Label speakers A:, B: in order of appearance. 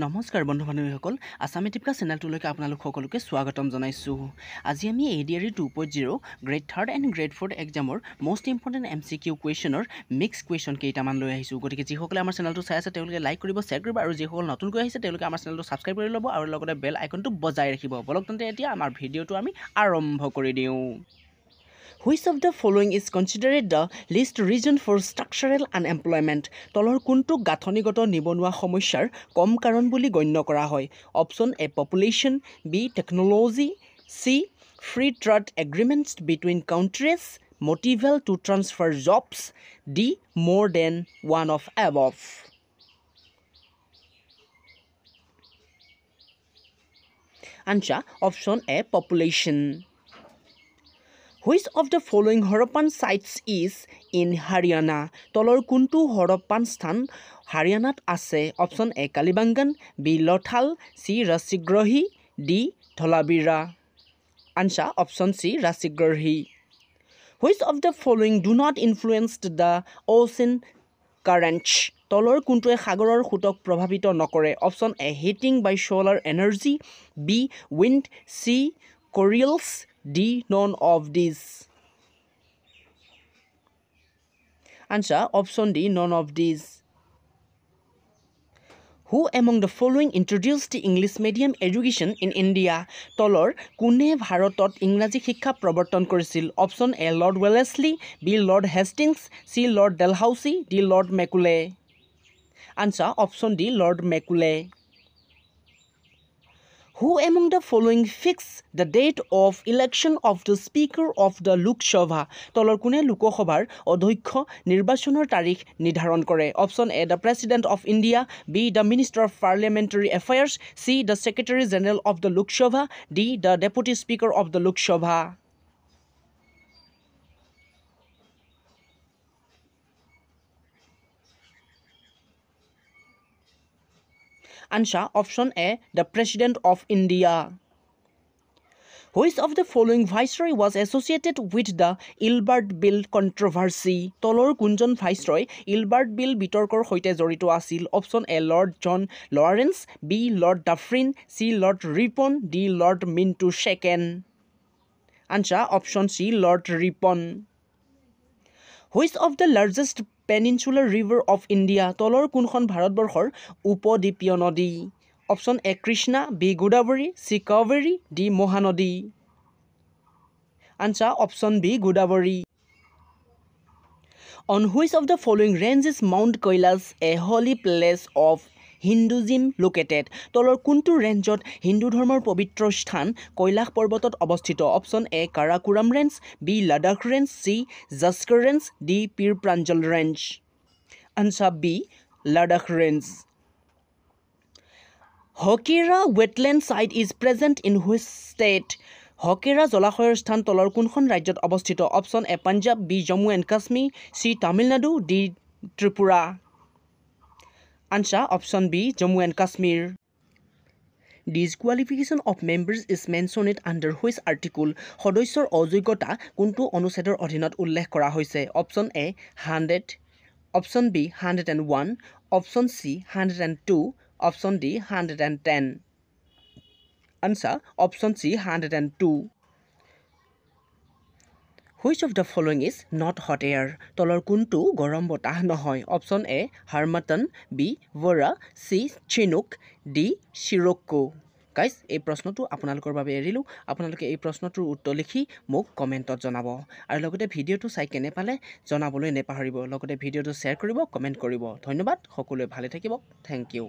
A: নমস্কাৰ বন্ধু বান্ধৱীসকল আসামী টিপকা চেনেলটোলৈকে আপোনালোক সকলোকে স্বাগতম জনাইছোঁ আজি আমি ADRE 2.0 grade 3rd and grade 4th এক্সামৰ মোষ্ট ইম্পৰ্টেণ্ট MCQ কুৱেশ্যনৰ মিক্স কুৱেশ্যন কেইটামান লৈ আহিছোঁ গতিকে যিসকলে আমাৰ চেনেলটো চাই আছে তেওঁলোকে লাইক কৰিব শ্বেয়াৰ কৰিব আৰু যিসকল নতুনকৈ আহিছে তেওঁলোকে আমাৰ চেনেলটো ছাবস্ক্ৰাইব কৰি ল'ব আৰু লগতে বেল আইকনটো বজাই ৰাখিব বলক তেন্তে এতিয়া আমাৰ ভিডিঅ'টো আমি আৰম্ভ কৰি দিওঁ Which of the following is considered the least reason for structural unemployment? তলৰ কোনটো গাঁথনিগত নিবনুৱা সমস্যাৰ কম কাৰণ বুলি গণ্য কৰা হয় option A population B technology C free trade agreements between countries motivate to transfer jobs D more than one of above answer option A population Which of the following Harappan sites is in Haryana? তলৰ কোনটো হৰপ্পান স্থান হাৰিয়ানাত আছে option A Kalibangan B Lothal C Rakhigarhi D Dholavira answer option C Rakhigarhi Which of the following do not influence the ocean currents? তলৰ কোনটোৱে সাগৰৰ সোঁতক প্ৰভাৱিত নকৰে option A heating by solar energy B wind C Coriolis D. None of these. Answer option D. None of these. Who among the following introduced the English medium education in India? তলৰ কোনে ভাৰতত ইংৰাজী শিক্ষা প্ৰৱৰ্তন কৰিছিল option A Lord Wellesley B Lord Hastings C Lord Dalhousie D Lord Macaulay answer option D Lord Macaulay Who among the following fix the date of election of the Speaker of the Lok Sabha? তলৰ কোনে লোকসভাৰ অধ্যক্ষ নিৰ্বাচনৰ তাৰিখ নিৰ্ধাৰণ কৰে option A the president of India B the minister of parliamentary affairs C the secretary general of the লোক সভা D the deputy speaker of the লোক সভা Answer option A, the President of India. Which of the following viceroy was associated with the Ilbert Bill controversy? তলৰ কোনজন viceroy Ilbert বিল বিতৰ্কৰ সৈতে জড়িত আছিল option A Lord John Lawrence B Lord Dufferin C Lord Ripon D Lord Minto second answer option C Lord Ripon Which of the largest peninsular river of India? তলৰ কোনখন ভাৰতবৰ্ষৰ উপদ্বীপীয় নদী option A Krishna B Godavari C Kaveri D Mahanadi answer option B Godavari On which of the following range is Mount Kailash a holy place of Hinduism located? তলৰ কোনটো ৰেঞ্জত হিন্দু ধৰ্মৰ পবিত্ৰ স্থান কৈলাশ পৰ্বতত অৱস্থিত option A Karakoram range B Ladakh range C Zanskar range D Pir Panjal range answer B Ladakh range Hokera wetland site is present in which state Hokera জলাশয়ৰ স্থান তলৰ কোনখন ৰাজ্যত অৱস্থিত option A Punjab B Jammu and Kashmir C Tamil Nadu D Tripura Answer option B, Jammu and Kashmir. Disqualification of members is mentioned under which article? সদস্যৰ অযোগ্যতা কোনটো অনুচ্ছেদৰ অধীনত উল্লেখ কৰা হৈছে option A 100 option B 101 option C 102 option D 110 answer option C 102 Which of the following is not hot air? তলৰ কোনটো গৰম বতাহ নহয় option A harmattan B bora C chinook D sirocco guys এই প্ৰশ্নটো আপোনালোকৰ বাবে এৰিলোঁ আপোনালোকে এই প্ৰশ্নটোৰ উত্তৰ লিখি মোক কমেণ্টত জনাব আৰু লগতে ভিডিঅ'টো চাই কেনে পালে জনাবলৈ নেপাহৰিব লগতে ভিডিঅ'টো শ্বেয়াৰ কৰিব কমেণ্ট কৰিব ধন্যবাদ সকলোৱে ভালে থাকিব থেংক ইউ